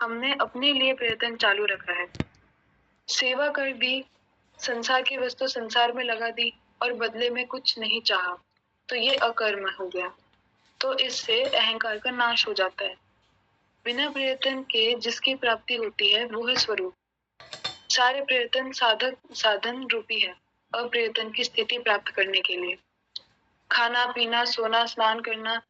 हमने अपने लिए प्रयत्न चालू रखा है, सेवा कर दी, संसार की वस्तु संसार में लगा दी और बदले में कुछ नहीं चाहा, तो ये अकर्म हो गया। तो इससे अहंकार का नाश हो जाता है। बिना प्रयत्न के जिसकी प्राप्ति होती है वो है स्वरूप। सारे प्रयत्न साधन रूपी है अप्रयत्न की स्थिति प्राप्त करने के लिए। खाना पीना सोना स्नान करना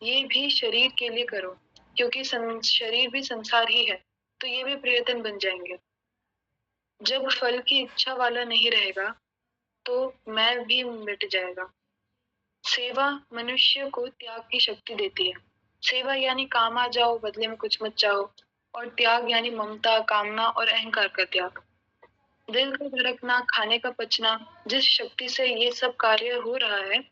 ये भी शरीर के लिए करो, क्योंकि शरीर भी संसार ही है, तो ये भी प्रयत्न बन जाएंगे। जब फल की इच्छा वाला नहीं रहेगा तो मैं भी मिट जाएगा। सेवा मनुष्य को त्याग की शक्ति देती है। सेवा यानी काम आ जाओ बदले में कुछ मत चाहो, और त्याग यानी ममता कामना और अहंकार का त्याग। दिल का धड़कना खाने का पचना, जिस शक्ति से ये सब कार्य हो रहा है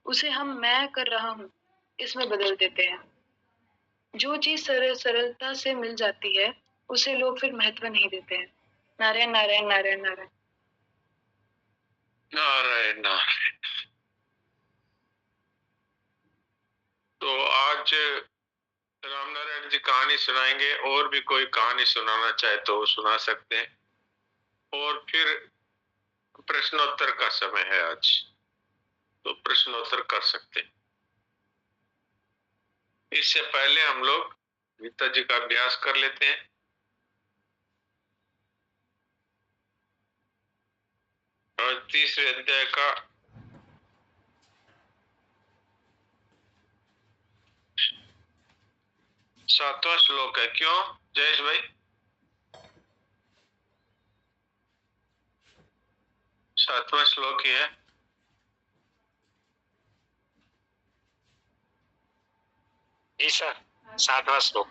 उसे हम मैं कर रहा हूँ इसमें बदल देते हैं। जो चीज सरलता से मिल जाती है उसे लोग फिर महत्व नहीं देते हैं। नारायण नारायण नारायण नारायण नारायण नारायण। तो आज रामनारायण जी कहानी सुनाएंगे, और भी कोई कहानी सुनाना चाहे तो सुना सकते हैं, और फिर प्रश्नोत्तर का समय है आज, तो प्रश्नोत्तर कर सकते हैं। इससे पहले हम लोग गीता जी का अभ्यास कर लेते हैं। और तीसरे अध्याय का 7वां श्लोक है। क्यों जयेश भाई? 7वां श्लोक ही है। जी सर, 7वां श्लोक।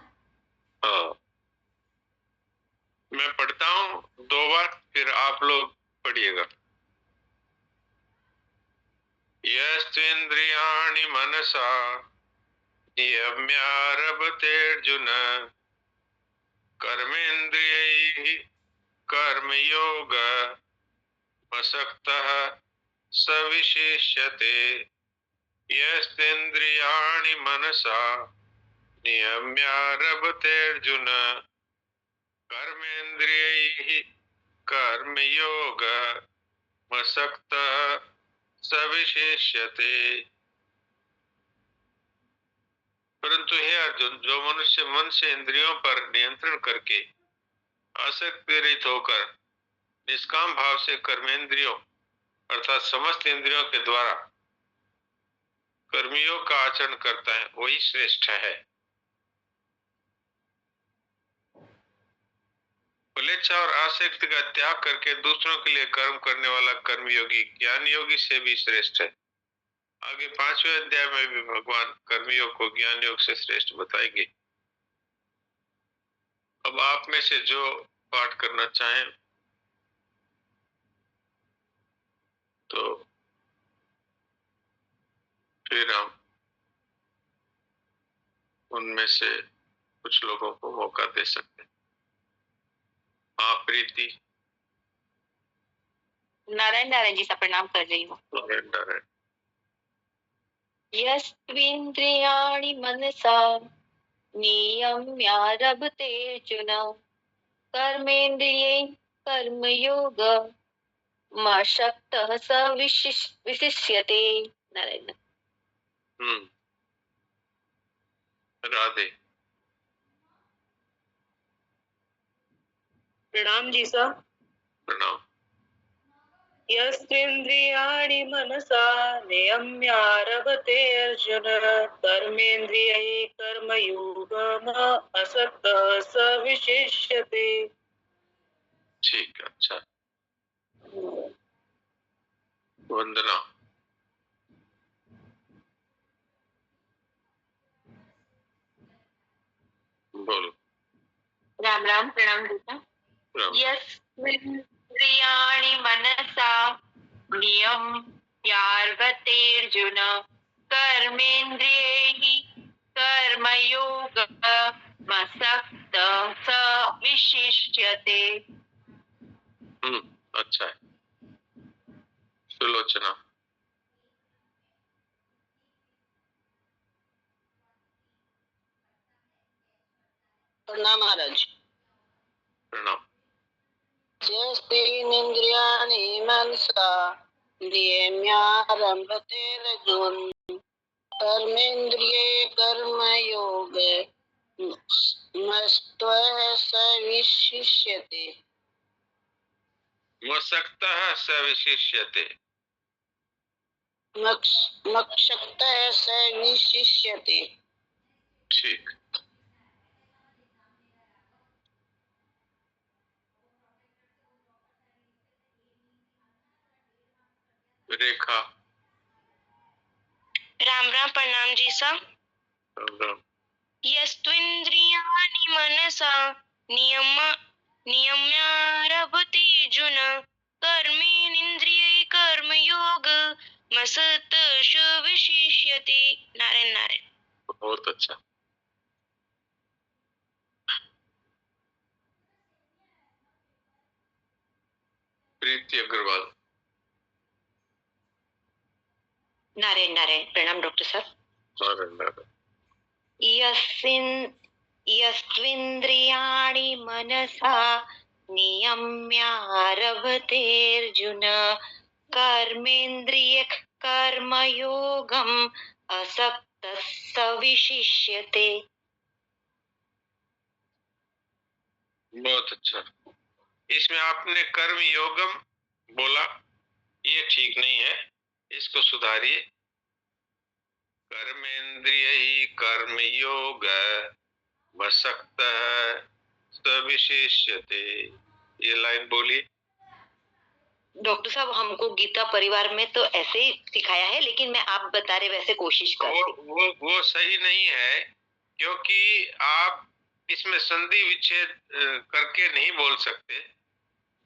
मैं पढ़ता हूँ 2 बार, फिर आप लोग पढ़िएगा। यस्त्वेन्द्रियाणि मनसा नियम्यारभतेऽर्जुन कर्मेन्द्रियैः कर्मयोगमसक्तः स विशिष्यते। यस्तेन्द्रियाणि मनसा नियम्यारभतेऽर्जुन कर्मेन्द्रियैः कर्मयोगमसक्तः स विशिष्यते। परंतु हे अर्जुन, जो मनुष्य मन से इंद्रियों पर नियंत्रण करके आसक्ति रहित होकर निष्काम भाव से कर्मेंद्रियों अर्थात समस्त इंद्रियों के द्वारा कर्मियों का आचरण करता है वही श्रेष्ठ है। फलेच्छा और आसक्ति का त्याग करके दूसरों के लिए कर्म करने वाला कर्मयोगी ज्ञान योगी से भी श्रेष्ठ है। आगे 5वें अध्याय में भी भगवान कर्मयोग को ज्ञान योग से श्रेष्ठ बताएंगे। अब आप में से जो पाठ करना चाहें तो फिर हम उनमें से कुछ लोगों को मौका दे सकते हैं। हाँ प्रीति। नारायण नारायण जी सा प्रणाम कर रही हूँ। नारायण नारायण। यस्त्विन्द्रियाणि मनसा नियम्यारभतेऽर्जुन कर्मेन्द्रियै कर्मयोगमशक्तः स विशिष्यते। नारायण। राधे। प्रणाम जी सर। प्रणाम। यस्त्विन्द्रियाणि मनसा नियम्यारभते अर्जुन कर्मेन्द्रियैः कर्मयोगम असक्तः स विशिष्यते। ठीक, अच्छा। वंदना। बोलो। राम राम। प्रणाम गीता। यस्त्विन्द्रियाणि मनसा नियम्यारभतेऽर्जुन कर्मेन्द्रियैः कर्मयोगमसक्तः स विशिष्यते। अच्छा है। सुलोचना। प्रणाम महाराज। प्रणाम। यस्तेन्द्रियाणि मनसा नियम्यारभते अर्जुन कर्मेन्द्रिये कर्मयोग मस्त्वः स विशिष्यते। मसक्तः स विशिष्यते। मक्षक्तः स विशिष्यते। ठीक। रेखा। राम राम प्रणाम जी सब। राम राम। यस्त्विन्द्रियाणि मनसा नियम्यारभते अर्जुन कर्मेन्द्रिये कर्मयोग मसतः विशिष्यते। नारायण नारायण। बहुत अच्छा। प्रीति अग्रवाल। नारायण नारायण। प्रणाम डॉक्टर साहब। नारायण नारायण। यस्त्विन्द्रियाणि मनसा नियम्यारभते अर्जुन कर्मेन्द्रिय कर्मयोगम् असक्तः स विशिष्यते। बहुत अच्छा। इसमें आपने कर्म योगम बोला, ये ठीक नहीं है, इसको सुधारिए। कर्मेंद्रिय ही कर्म योग वसक्तः स विशिष्यते, ये लाइन बोलिए। डॉक्टर साहब हमको गीता परिवार में तो ऐसे ही सिखाया है, लेकिन मैं आप बता रहे वैसे कोशिश कर वो सही नहीं है, क्योंकि आप इसमें संधि विच्छेद करके नहीं बोल सकते।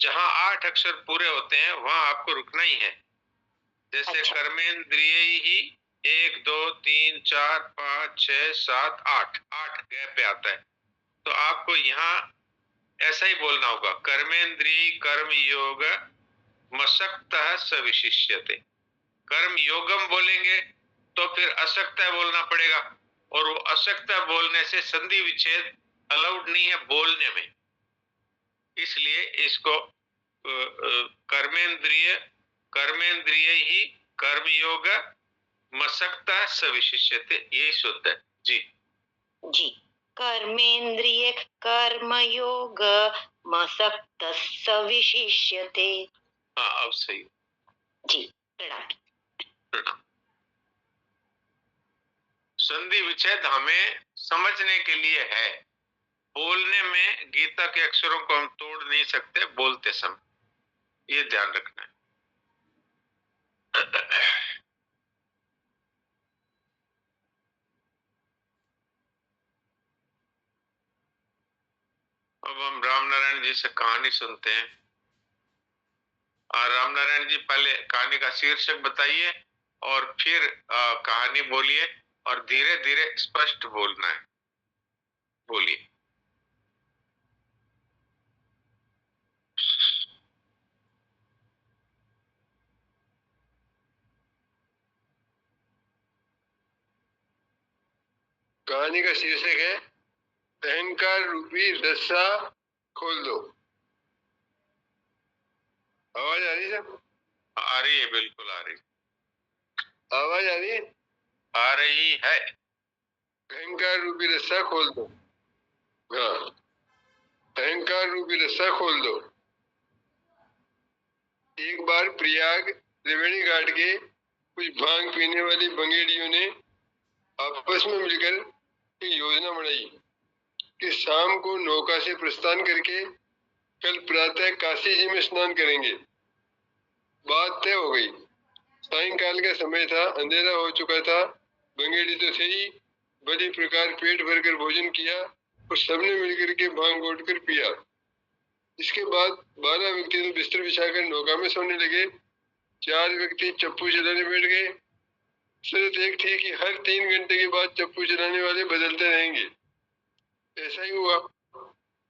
जहां 8 अक्षर पूरे होते हैं वहां आपको रुकना ही है। जैसे अच्छा। कर्मेंद्रिय ही 1 2 3 4 5 6 7 8 गैप पे आता है, तो आपको यहाँ ऐसा ही बोलना होगा। कर्मेंद्रिय कर्म योग मसक्तः स विशिष्यते। कर्म योगम बोलेंगे तो फिर असक्तः बोलना पड़ेगा, और वो असक्तः बोलने से संधि विच्छेद अलाउड नहीं है बोलने में। इसलिए इसको कर्मेंद्रिय ही कर्मयोग मसक्तः स विशिष्यते, यही शुद्ध है जी। जी। कर्मेन्द्रिय कर्मयोग मसक्तः स विशिष्यते। हाँ अब सही। जी प्रणाम। प्रणाम। संधि विच्छेद हमें समझने के लिए है, बोलने में गीता के अक्षरों को हम तोड़ नहीं सकते बोलते समय, ये ध्यान रखना है। अब हम राम नारायण जी से कहानी सुनते हैं। राम नारायण जी पहले कहानी का शीर्षक बताइए और फिर कहानी बोलिए, और धीरे धीरे स्पष्ट बोलना है। बोलिए। कहानी का शीर्षक है अहंकार रूपी रस्सा खोल दो। आवाज आ रही है? आ रही है, बिल्कुल आ रही। आवाज आ रही है? आ रही है। अहंकार रूपी रस्सा खोल दो। हाँ, अहंकार रूपी रस्सा खोल दो। एक बार प्रयाग त्रिवेणी घाट के कुछ भांग पीने वाली बंगेड़ियों ने आपस में मिलकर एक योजना बनाई कि शाम को नौका से प्रस्थान करके कल प्रातः काशी जी में स्नान करेंगे। बात तय हो गई। सायंकाल का समय था, अंधेरा हो चुका था। बंगेड़ी तो थे ही, बड़ी प्रकार पेट भरकर भोजन किया और सबने मिलकर के भांग घोट कर पिया। इसके बाद 12 व्यक्ति तो बिस्तर बिछाकर नौका में सोने लगे। 4 व्यक्ति चप्पू चलाने बैठ गए। शर्त एक थी कि हर 3 घंटे के बाद चप्पू चलाने वाले बदलते रहेंगे। ऐसा ही हुआ।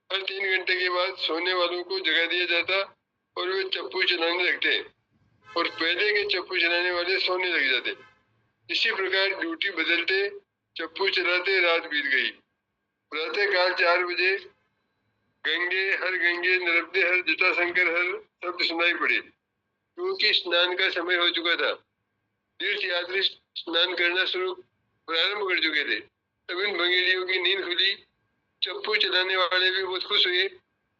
हर 3 घंटे के बाद सोने वालों को जगा दिया जाता और वे चप्पू चलाने लगते, और पहले के चप्पू चलाने वाले सोने लग जाते। इसी प्रकार ड्यूटी बदलते चप्पू चलाते रात बीत गई। प्रातः काल 4 बजे गंगे हर नर्मदे हर जटाशंकर हर शब्द सुनाई पड़े, क्योंकि स्नान का समय हो चुका था। तीर्थ यात्री स्नान करना शुरू प्रारंभ कर चुके थे। तब इन भंगेड़ियों की नींद खुली। चप्पू चलाने वाले भी बहुत खुश हुए।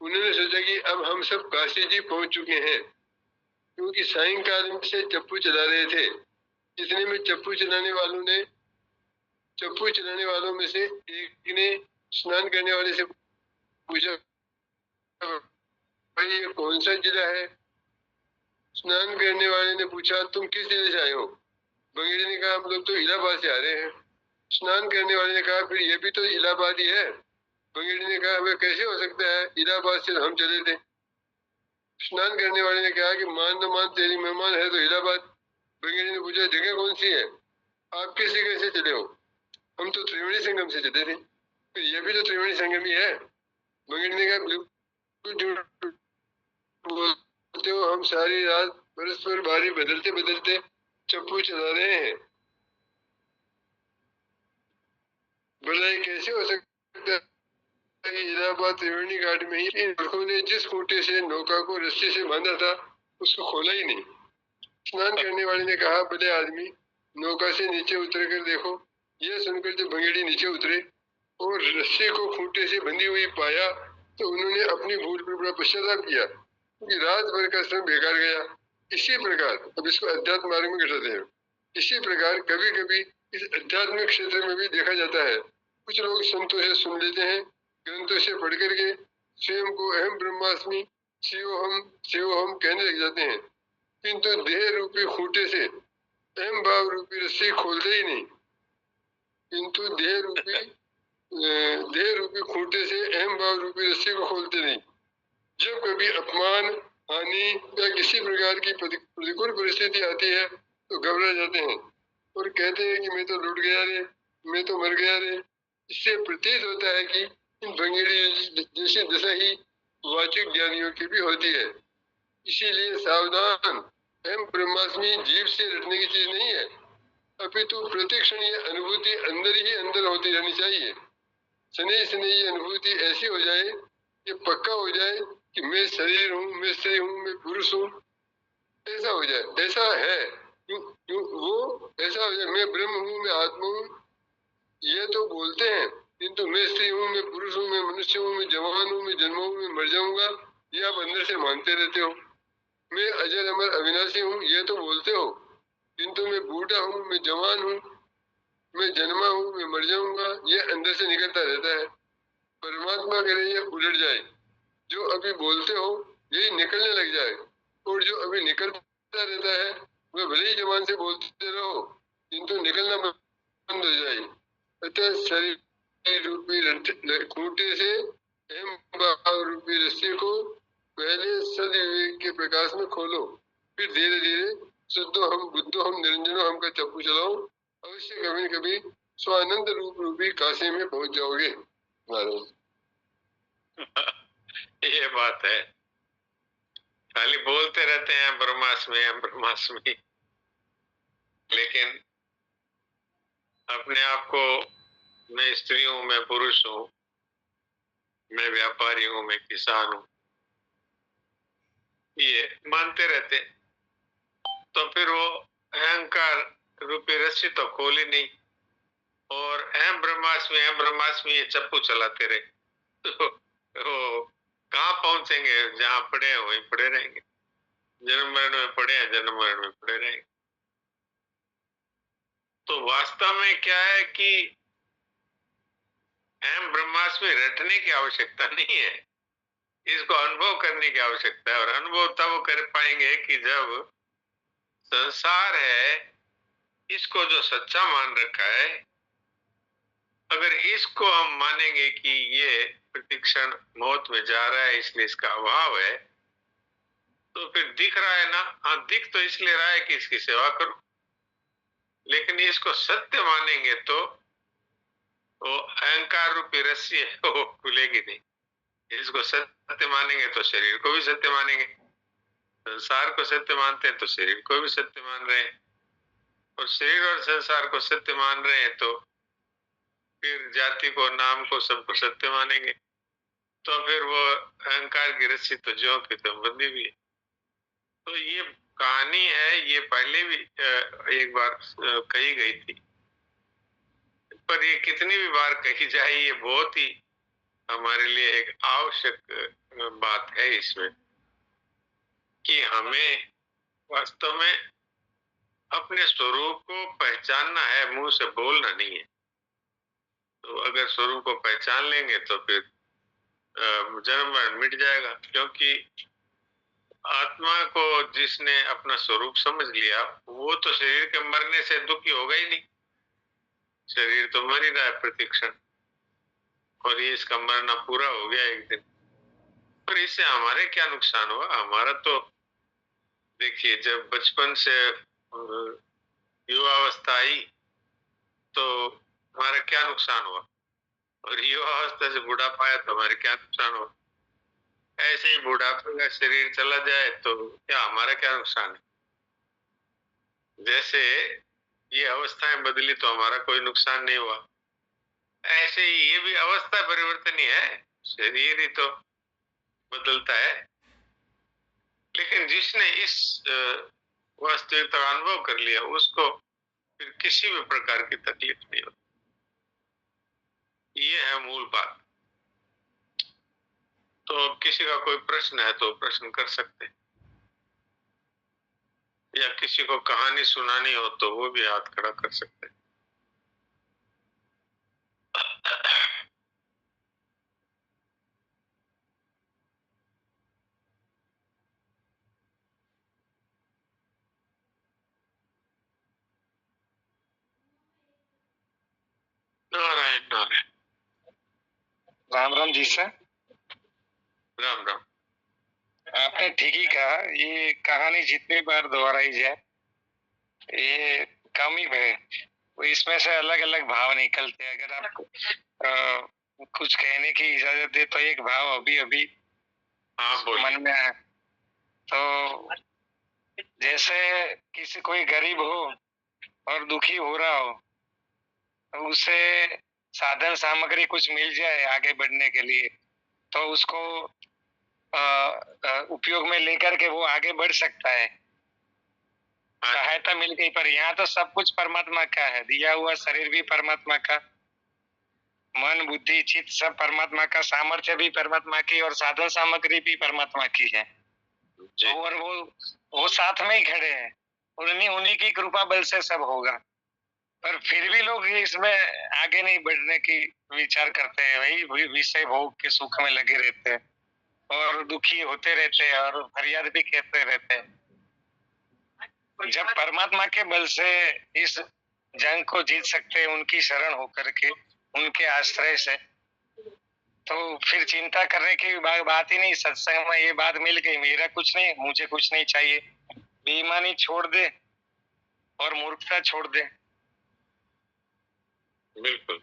उन्होंने सोचा कि अब हम सब काशी जी पहुंच चुके हैं, क्योंकि सायंकाल से चप्पू चला रहे थे। इतने में चप्पू चलाने वालों में से एक ने स्नान करने वाले से पूछा, भाई ये कौन सा जिला है? स्नान करने वाले ने पूछा, तुम किस जिले से आए हो? भंगेड़ी ने कहा, हम लोग तो इलाहाबाद से आ रहे हैं। स्नान करने वाले ने कहा, फिर ये भी तो इलाहाबाद ही है। भंगेड़ी ने कहा, वह कैसे हो सकता है, इलाहाबाद से हम चले थे। स्नान करने वाले ने कहा कि मान न मान तेरी मेहमान है तो इलाहाबाद। भंगेड़ी ने पूछा, जगह कौन सी है? आप किस जगह से चले हो? हम तो त्रिवेणी संगम से चले थे। फिर ये भी तो त्रिवेणी संगम ही है। भंगेड़ी ने कहा, बिल्कुल झूठ बोलते हो, हम सारी रात परस्पर बारी बदलते बदलते चप्पू चला रहे हैं। भला ये कैसे हो सकता है? इलाहाबाद त्रिवेणी घाट में ही इन लड़कों ने जिस खूंटे से नौका को रस्सी से बांधा था उसको खोला ही नहीं। स्नान करने वाले ने कहा, बड़े आदमी, नौका से नीचे उतर कर देखो। यह सुनकर जब भंगेड़ी नीचे उतरे और रस्सी को खूंटे से बंधी हुई पाया तो उन्होंने अपनी भूल पर बड़ा पश्चाताप किया कि रात भर का श्रम बेकार गया। इसी प्रकार, अब इसको अध्यात्म मार्ग में घटाते हैं, इसी प्रकार कभी कभी इस आध्यात्मिक क्षेत्र में भी देखा जाता है। कुछ लोग संतों से सुन लेते हैं, ग्रंथों से पढ़ करके स्वयं को अहम ब्रह्मास्मि शिवोहम कहने लग जाते हैं, किंतु देह रूपी खूंटे से अहम भाव रूपी रस्सी खोलते ही नहीं। किंतु देह रूपी खूंटे से अहम भाव रूपी रस्सी को खोलते नहीं। जब कभी अपमान, हानि या किसी प्रकार की प्रतिकूल परिस्थिति आती है तो घबरा जाते हैं और कहते हैं कि मैं तो लुट गया रे, मैं तो मर गया रे। इससे प्रतीत होता है कि इन भंगेड़ी जैसी दशा ही वाचिक ज्ञानियों की भी होती है। इसीलिए सावधान, अहम ब्रह्मास्मि जीव से रटने की चीज नहीं है, अपितु प्रतिक्षण ये अनुभूति अंदर ही अंदर होती रहनी चाहिए। शनि शनि ये अनुभूति ऐसी हो जाए, ये पक्का हो जाए कि मैं शरीर हूँ, मैं स्त्री हूँ, मैं पुरुष हूँ, ऐसा हो जाए। ऐसा है वो ऐसा हो जाए, मैं ब्रह्म हूँ, मैं आत्मा हूँ। ये तो बोलते हैं, किंतु मैं स्त्री हूँ, मैं पुरुष हूँ, मैं मनुष्य हूँ, मैं जवान हूँ, मैं जन्म हूँ, मैं मर जाऊंगा, ये आप अंदर से मानते रहते हो। मैं अजर अमर अविनाशी हूँ, ये तो बोलते हो, किंतु मैं बूढ़ा हूँ, मैं जवान हूँ, मैं जन्मा हूँ, मैं मर जाऊंगा, ये अंदर से निकलता रहता है। परमात्मा करे ये उलट जाए, जो अभी बोलते हो यही निकलने लग जाए, और जो अभी निकलता रहता है वह भले ही जबान से बोलते रहो किंतु निकलना बंद हो जाए। अतः शरीर रूपी खूंटे से अहम भाव रूपी रस्सी को पहले सदविवेक के प्रकाश में खोलो, फिर धीरे धीरे शुद्धो हम बुद्धो हम निरंजनो हम का चप्पू चलाओ। अवश्य कभी न कभी स्वानंद रूपी काशी में पहुंच जाओगे। ये बात है, खाली बोलते रहते हैं ब्रह्मास्मि, लेकिन अपने आप को मैं स्त्री हूँ, मैं पुरुष हूँ, मैं व्यापारी हूँ, मैं किसान हूँ, ये मानते रहते, तो फिर वो अहंकार रूपी रस्सी तो खोली नहीं, और अहम ब्रह्मास्मि ये चप्पू चलाते रहे तो कहाँ पहुंचेंगे? जहाँ पड़े हैं वहीं पड़े रहेंगे, जन्म मरण में पड़े हैं, जन्म मरण में पड़े रहेंगे। तो वास्तव में क्या है कि अहम ब्रह्मास्मि रटने की आवश्यकता नहीं है, इसको अनुभव करने की आवश्यकता है। और अनुभव तब कर पाएंगे कि जब संसार है, इसको जो सच्चा मान रखा है, अगर इसको हम मानेंगे कि ये प्रतिक्षण मौत में जा रहा है इसलिए इसका अभाव है, तो फिर दिख रहा है ना, हाँ दिख तो इसलिए रहा है कि इसकी सेवा करो, लेकिन इसको सत्य मानेंगे तो वो अहंकार रूपी रस्सी है वो खुलेगी नहीं। इसको सत्य मानेंगे तो शरीर को भी सत्य मानेंगे, संसार को सत्य मानते हैं तो शरीर को भी सत्य मान रहे हैं, और शरीर और संसार को सत्य मान रहे हैं तो फिर जाति को, नाम को, सबको सत्य मानेंगे, तो फिर वो अहंकार की रस्सी तो ज्यों की त्यों बंधी भी है। तो ये कहानी है, ये पहले भी एक बार कही गई थी, पर ये कितनी भी बार कही जाए, ये बहुत ही हमारे लिए एक आवश्यक बात है इसमें, कि हमें वास्तव में अपने स्वरूप को पहचानना है, मुंह से बोलना नहीं है। तो अगर स्वरूप को पहचान लेंगे तो फिर जन्म मरण मिट जाएगा, क्योंकि आत्मा को जिसने अपना स्वरूप समझ लिया, वो तो शरीर के मरने से दुखी होगा ही नहीं। शरीर तो मर ही रहा है प्रतिक्षण, और ये इसका मरना पूरा हो गया एक दिन। पर इससे हमारे क्या नुकसान हुआ? हमारा तो देखिए, जब बचपन से युवावस्था आई तो हमारा क्या नुकसान हुआ, और युवावस्था से बुढ़ापा आया तो हमारे क्या नुकसान हुआ। ऐसे ही बुढ़ापे का शरीर चला जाए तो क्या हमारा क्या नुकसान है? जैसे ये अवस्थाएं बदली तो हमारा कोई नुकसान नहीं हुआ, ऐसे ही ये भी अवस्था परिवर्तन ही है, शरीर ही तो बदलता है। लेकिन जिसने इस वास्तविकता का अनुभव कर लिया, उसको फिर किसी भी प्रकार की तकलीफ नहीं होती। ये है मूल बात। तो किसी का कोई प्रश्न है तो प्रश्न कर सकते हैं, या किसी को कहानी सुनानी हो तो वो भी हाथ खड़ा कर सकते हैं। नारायण नारायण। राम राम जी सर। राम राम। आपने ठीक ही कहा, ये कहानी जितनी बार दोहराई जाए ये कम ही है। वो इसमें से अलग अलग भाव निकलते हैं। अगर आपको कुछ कहने की इजाजत दे तो एक भाव अभी अभी मन में है। तो जैसे किसी कोई गरीब हो और दुखी हो रहा हो, तो उसे साधन सामग्री कुछ मिल जाए आगे बढ़ने के लिए, तो उसको उपयोग में लेकर के वो आगे बढ़ सकता है। सहायता मिल गई। पर यहाँ तो सब कुछ परमात्मा का है, दिया हुआ शरीर भी परमात्मा का, मन बुद्धि चित्त सब परमात्मा का, सामर्थ्य भी परमात्मा की, और साधन सामग्री भी परमात्मा की है। और वो साथ में ही खड़े हैं, उन्हीं की कृपा बल से सब होगा। पर फिर भी लोग इसमें आगे नहीं बढ़ने की विचार करते हैं, वही विषय भोग के सुख में लगे रहते हैं और दुखी होते रहते हैं और फरियाद भी कहते रहते हैं। जब परमात्मा के बल से इस जंग को जीत सकते हैं, उनकी शरण होकर के, उनके आश्रय से, तो फिर चिंता करने की बात ही नहीं। सत्संग में ये बात मिल गई, मेरा कुछ नहीं, मुझे कुछ नहीं चाहिए, बेईमानी छोड़ दे और मूर्खता छोड़ दे। बिल्कुल।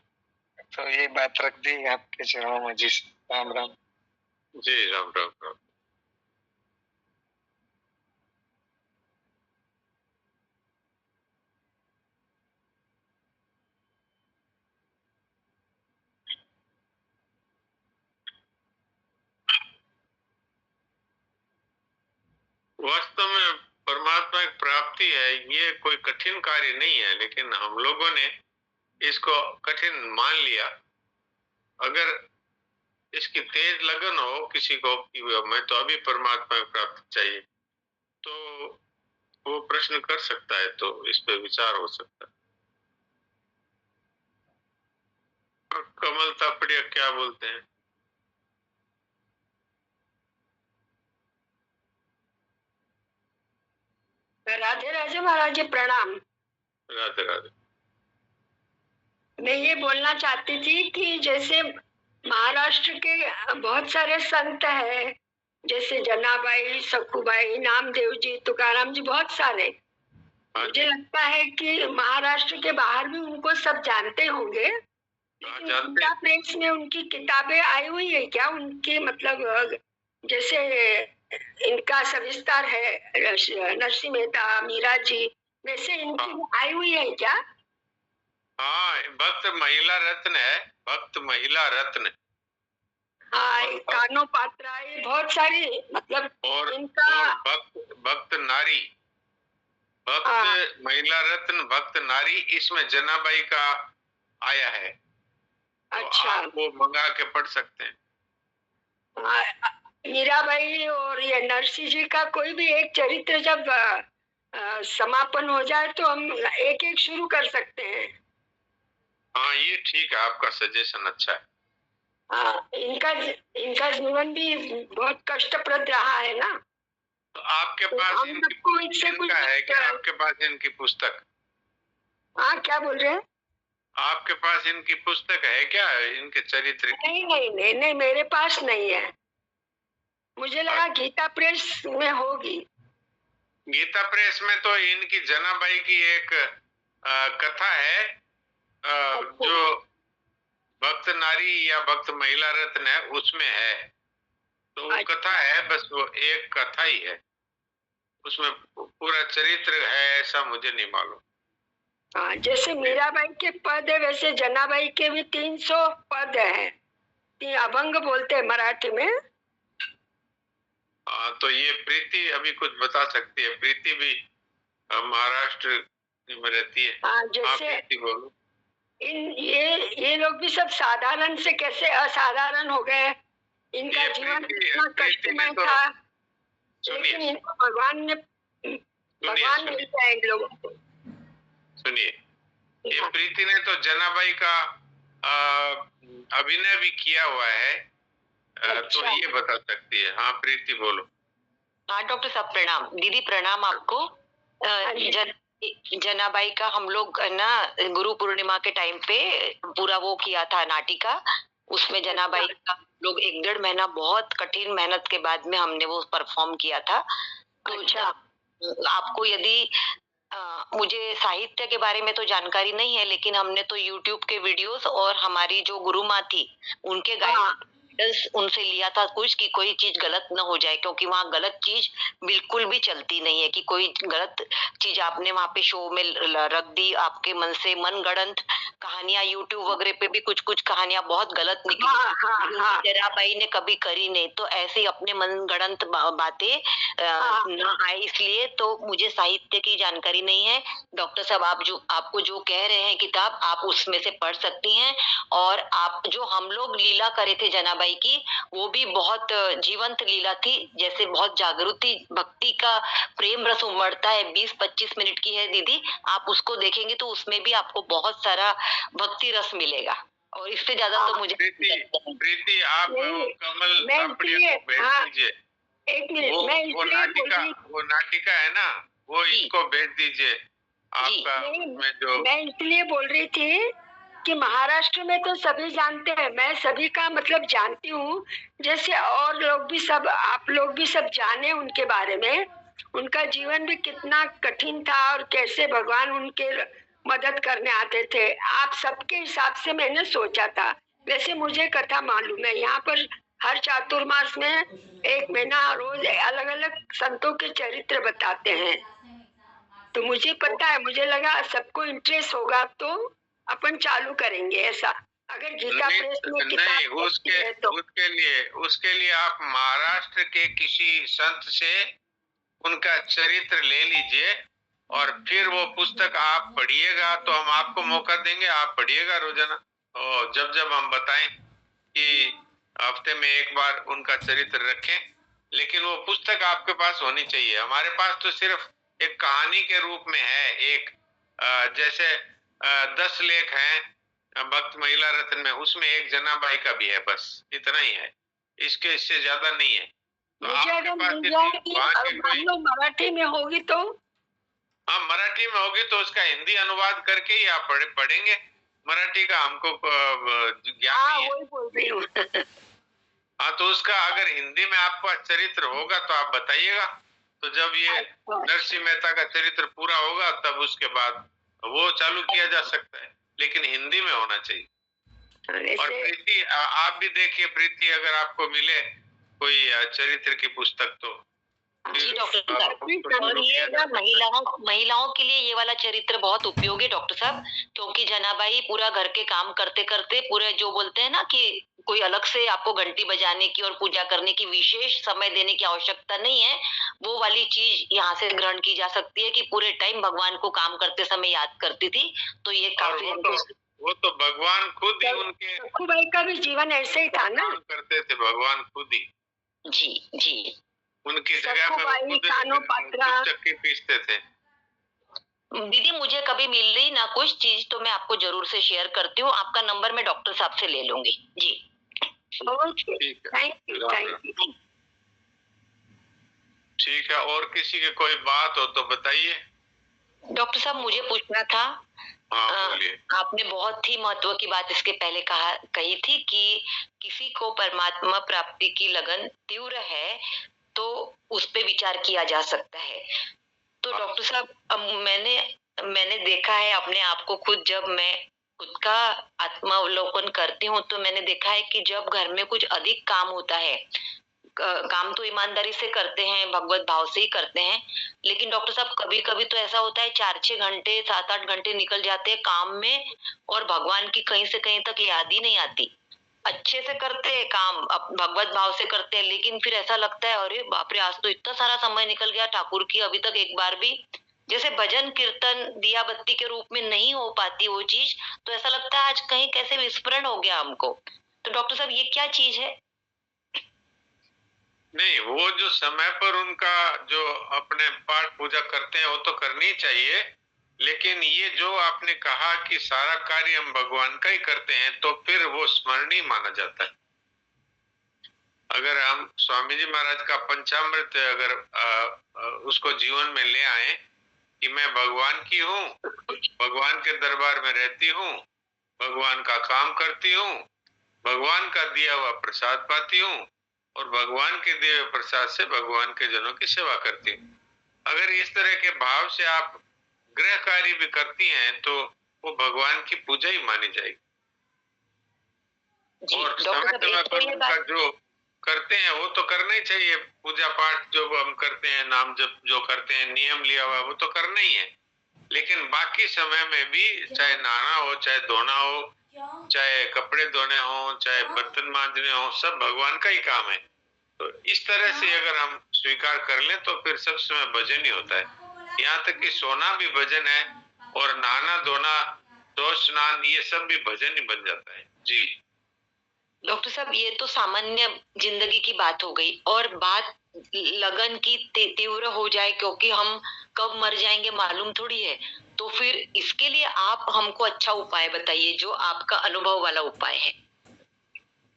तो ये बात रख दी आपके चरणों में जी। राम राम जी। राम राम राम। वास्तव में परमात्मा की प्राप्ति है, ये कोई कठिन कार्य नहीं है, लेकिन हम लोगों ने इसको कठिन मान लिया। अगर इसकी तेज लगन हो किसी को कि मैं तो अभी परमात्मा की प्राप्ति चाहिए, तो वो प्रश्न कर सकता है, तो इस पे विचार हो सकता है। कमल तापड़िया क्या बोलते हैं? राधे राधे महाराज जी, प्रणाम। राधे राधे। मैं ये बोलना चाहती थी कि जैसे महाराष्ट्र के बहुत सारे संत हैं, जैसे जनाबाई, सखूबाई, नामदेव जी, तुकाराम जी, बहुत सारे। मुझे लगता है कि महाराष्ट्र के बाहर भी उनको सब जानते होंगे, लेकिन गीता प्रेस में उनकी किताबें आई हुई है क्या? उनकी मतलब जैसे इनका सविस्तार है, नरसिंह मेहता, मीरा जी, वैसे इनकी आई हुई है क्या? हाँ, भक्त महिला रत्न है, भक्त महिला रत्न। हाँ, कानो पात्रा, ये बहुत सारी मतलब और इनका भक्त नारी, भक्त महिला रत्न, भक्त नारी, इसमें जनाबाई का आया है। तो अच्छा, आप वो मंगा के पढ़ सकते हैं। मीराबाई और ये नरसिंह जी का कोई भी एक चरित्र जब समापन हो जाए तो हम एक एक शुरू कर सकते हैं। हाँ, ये ठीक है, आपका सजेशन अच्छा है। हाँ, इनका जीवन भी बहुत कष्टप्रद रहा है ना। तो आपके पास हम सबको इससे कुछ है क्या? आपके पास इनकी पुस्तक? हाँ, क्या बोल रहे हैं? आपके पास इनकी पुस्तक है क्या, इनके चरित्र की? नहीं नहीं नहीं नहीं, मेरे पास नहीं है। मुझे लगा गीता प्रेस में होगी। गीता प्रेस में तो इनकी जनाबाई की एक कथा है, जो भक्त नारी या भक्त महिला रत्न है, उसमें है। तो वो कथा है, बस वो एक कथा ही है, उसमें पूरा चरित्र है ऐसा मुझे नहीं मालूम। हाँ, जैसे मीराबाई के पद है वैसे जनाबाई के भी 300 पद है, अभंग बोलते हैं मराठी में। हाँ, तो ये प्रीति अभी कुछ बता सकती है? प्रीति भी महाराष्ट्र में रहती है। हाँ, जैसे प्रीति बोलो। ये लोग भी सब साधारण से कैसे असाधारण हो गए। इनका जीवन कितना कष्टमय था, लेकिन इनको भगवान ने मिल गया इन लोगों को। सुनिए, ये प्रीति ने तो जनाबाई का अभिनय भी किया हुआ है। तो ये बता सकती है। हाँ, प्रीति बोलो। हाँ डॉक्टर साहब प्रणाम। दीदी प्रणाम आपको। जनाबाई का हम लोग ना गुरु पूर्णिमा के टाइम पे पूरा वो किया था नाटिका, उसमें जनाबाई का लोग 1-1.5 महीना बहुत कठिन मेहनत के बाद में हमने वो परफॉर्म किया था। तो आपको यदि मुझे साहित्य के बारे में तो जानकारी नहीं है, लेकिन हमने तो YouTube के वीडियोस और हमारी जो गुरु माँ थी उनके गाइडेंस उनसे लिया था कुछ, कि कोई चीज गलत न हो जाए, क्योंकि वहाँ गलत चीज बिल्कुल भी चलती नहीं है, कि कोई गलत चीज आपने वहाँ पे शो में रख दी, आपके मन से मनगढ़ंत कहानियां YouTube वगैरह पे भी कुछ कहानियां बहुत गलत निकली, जनाबाई ने कभी करी नहीं। तो ऐसी अपने मनगढ़ंत बातें न आए, इसलिए तो मुझे साहित्य की जानकारी नहीं है। डॉक्टर साहब आपको जो कह रहे हैं किताब, आप उसमें से पढ़ सकती हैं। और आप जो हम लोग लीला करे थे जनाबाई की, वो भी बहुत जीवंत लीला थी, जैसे बहुत जागृति भक्ति का प्रेम रस उमड़ता है। 20-25 मिनट की है दीदी, आप उसको देखेंगे तो उसमें भी आपको बहुत सारा भक्ति रस मिलेगा, और इससे ज्यादा तो मुझे प्रीति आप कमल भेज दीजिए। एक मिनट, वो नाटिका है ना, वो इनको भेज दीजिए आपका। मैं इसलिए बोल रही थी कि महाराष्ट्र में तो सभी जानते हैं, मैं सभी का मतलब जानती हूँ, जैसे और लोग भी सब, आप लोग भी सब जाने उनके बारे में, उनका जीवन भी कितना कठिन था और कैसे भगवान उनके मदद करने आते थे। आप सबके हिसाब से मैंने सोचा था। वैसे मुझे कथा मालूम है, यहाँ पर हर चातुर्मास में 1 महीना रोज अलग अलग संतों के चरित्र बताते हैं। तो मुझे पता है, मुझे लगा सबको इंटरेस्ट होगा तो अपन चालू करेंगे ऐसा। अगर गीता प्रेस में नहीं, उसके लिए आप महाराष्ट्र के किसी संत से उनका चरित्र ले लीजिए, और फिर वो पुस्तक आप पढ़िएगा, तो हम आपको मौका देंगे, आप पढ़िएगा रोजाना। और जब हम बताएं कि हफ्ते में 1 बार उनका चरित्र रखें, लेकिन वो पुस्तक आपके पास होनी चाहिए। हमारे पास तो सिर्फ एक कहानी के रूप में है, एक जैसे 10 लेख हैं भक्त महिला रत्न में, उसमें एक जनाबाई का भी है, बस इतना ही है, इससे ज्यादा नहीं है। तो मुझे अगर मिल जाएगी, मराठी में होगी तो? हाँ, मराठी में होगी तो उसका हिंदी अनुवाद करके ही आप पढ़ेंगे। मराठी का हमको ज्ञान नहीं है। हाँ, तो उसका अगर हिंदी में आपका चरित्र होगा तो आप बताइएगा। तो जब ये नरसिंह मेहता का चरित्र पूरा होगा तब उसके बाद वो चालू किया जा सकता है, लेकिन हिंदी में होना चाहिए। और प्रीति आप भी देखिए, प्रीति अगर आपको मिले कोई चरित्र की पुस्तक तो जी डॉक्टर साहब, और ये ना महिलाओं के लिए ये वाला चरित्र बहुत उपयोगी है डॉक्टर साहब, क्योंकि जनाबाई पूरा घर के काम करते करते पूरे जो बोलते हैं ना कि कोई अलग से आपको घंटी बजाने की और पूजा करने की विशेष समय देने की आवश्यकता नहीं है। वो वाली चीज यहाँ से ग्रहण की जा सकती है कि पूरे टाइम भगवान को काम करते समय याद करती थी, तो ये काफी वो तो भगवान खुद ही उनके सखूबाई का भी जीवन ऐसे ही था ना, करते थे भगवान खुद ही। जी उनकी जगह पे चक्की पीसते थे। दीदी मुझे कभी मिल रही ना कुछ चीज तो मैं आपको जरूर से शेयर करती हूँ। आपका नंबर मैं डॉक्टर साहब से ले लूंगी। जी थैंक यू। ठीक है, और किसी की कोई बात हो तो बताइए। डॉक्टर साहब मुझे पूछना था, आपने बहुत ही महत्व की बात इसके पहले कही थी कि किसी को परमात्मा प्राप्ति की लगन तीव्र है तो उस पे विचार किया जा सकता है। तो डॉक्टर साहब अब मैंने देखा है अपने आप को खुद, जब मैं खुद का आत्मावलोकन करती हूँ तो मैंने देखा है कि जब घर में कुछ अधिक काम होता है, काम तो ईमानदारी से करते हैं, भगवत भाव से ही करते हैं, लेकिन डॉक्टर साहब कभी कभी तो ऐसा होता है 4-6 घंटे 7-8 घंटे निकल जाते हैं काम में और भगवान की कहीं से कहीं तक याद ही नहीं आती। अच्छे से करते हैं काम, भगवत भाव से करते हैं, लेकिन फिर ऐसा लगता है अरे बाप रे आज तो इतना सारा समय निकल गया ठाकुर की, अभी तक एक बार भी जैसे भजन कीर्तन दिया बत्ती के रूप में नहीं हो पाती वो चीज, तो ऐसा लगता है आज कहीं कैसे विस्मरण हो गया हमको। तो डॉक्टर साहब ये क्या चीज है? नहीं, वो जो समय पर उनका जो अपने पाठ पूजा करते हैं वो तो करनी चाहिए, लेकिन ये जो आपने कहा कि सारा कार्य हम भगवान का ही करते हैं तो फिर वो स्मरणीय माना जाता है। अगर हम स्वामी जी महाराज का पंचामृत अगर उसको जीवन में ले आए कि मैं भगवान की हूँ, भगवान के दरबार में रहती हूँ, भगवान का काम करती हूँ, भगवान का दिया हुआ प्रसाद पाती हूँ और भगवान के दिए हुए प्रसाद से भगवान के जनों की सेवा करती हूँ। अगर इस तरह के भाव से आप गृह कार्य भी करती हैं तो वो भगवान की पूजा ही मानी जाएगी। और समय समय पर उनका जो करते हैं वो तो करना ही चाहिए। पूजा पाठ जो हम करते हैं, नाम जप जो करते हैं, नियम लिया हुआ वो तो करना ही है, लेकिन बाकी समय में भी चाहे नहाना हो, चाहे धोना हो, चाहे कपड़े धोने हो, चाहे बर्तन मांजने हो, सब भगवान का ही काम है। तो इस तरह से अगर हम स्वीकार कर लें तो फिर सब समय भजन ही होता है। यहाँ तक कि सोना भी भजन है और नहाना धोना, दो स्नान, ये सब भी भजन ही बन जाता है। जी डॉक्टर साहब ये तो सामान्य जिंदगी की बात हो गई, और बात लगन की तीव्र हो जाए क्योंकि हम कब मर जाएंगे मालूम थोड़ी है, तो फिर इसके लिए आप हमको अच्छा उपाय बताइए, जो आपका अनुभव वाला उपाय है।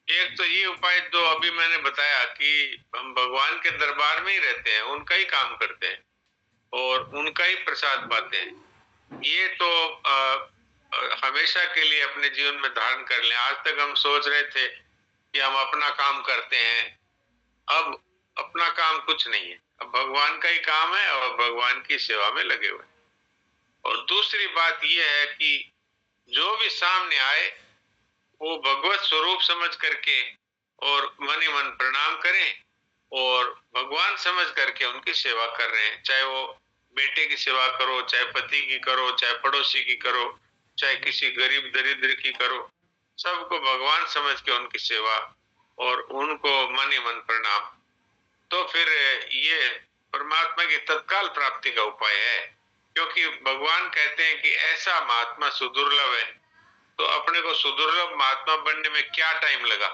एक तो ये उपाय जो अभी मैंने बताया कि हम भगवान के दरबार में ही रहते हैं, उनका ही काम करते हैं और उनका ही प्रसाद पाते हैं, ये तो हमेशा के लिए अपने जीवन में धारण कर लें। आज तक हम सोच रहे थे कि हम अपना काम करते हैं, अब अपना काम कुछ नहीं है, अब भगवान का ही काम है और भगवान की सेवा में लगे हुए। और दूसरी बात यह है कि जो भी सामने आए वो भगवत स्वरूप समझ करके और मन ही मन प्रणाम करें और भगवान समझ करके उनकी सेवा कर रहे हैं। चाहे वो बेटे की सेवा करो, चाहे पति की करो, चाहे पड़ोसी की करो, चाहे किसी गरीब दरिद्र की करो, सबको भगवान समझ के उनकी सेवा और उनको मन ही मन प्रणाम, तो फिर ये परमात्मा की तत्काल प्राप्ति का उपाय है। क्योंकि भगवान कहते हैं कि ऐसा महात्मा सुदुर्लभ है, तो अपने को सुदुर्लभ महात्मा बनने में क्या टाइम लगा।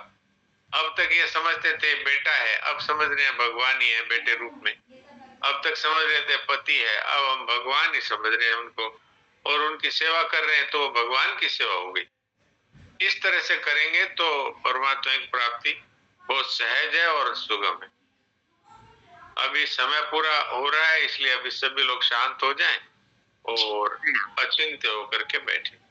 अब तक ये समझते थे बेटा है, अब समझ रहे हैं भगवान ही है बेटे रूप में। अब तक समझ रहे थे पति है, अब हम भगवान ही समझ रहे हैं उनको और उनकी सेवा कर रहे हैं, तो वो भगवान की सेवा हो गई। इस तरह से करेंगे तो परमात्मा की प्राप्ति बहुत सहज है और सुगम है। अभी समय पूरा हो रहा है, इसलिए अभी सभी लोग शांत हो जाएं और अचिंत्य होकर के बैठे।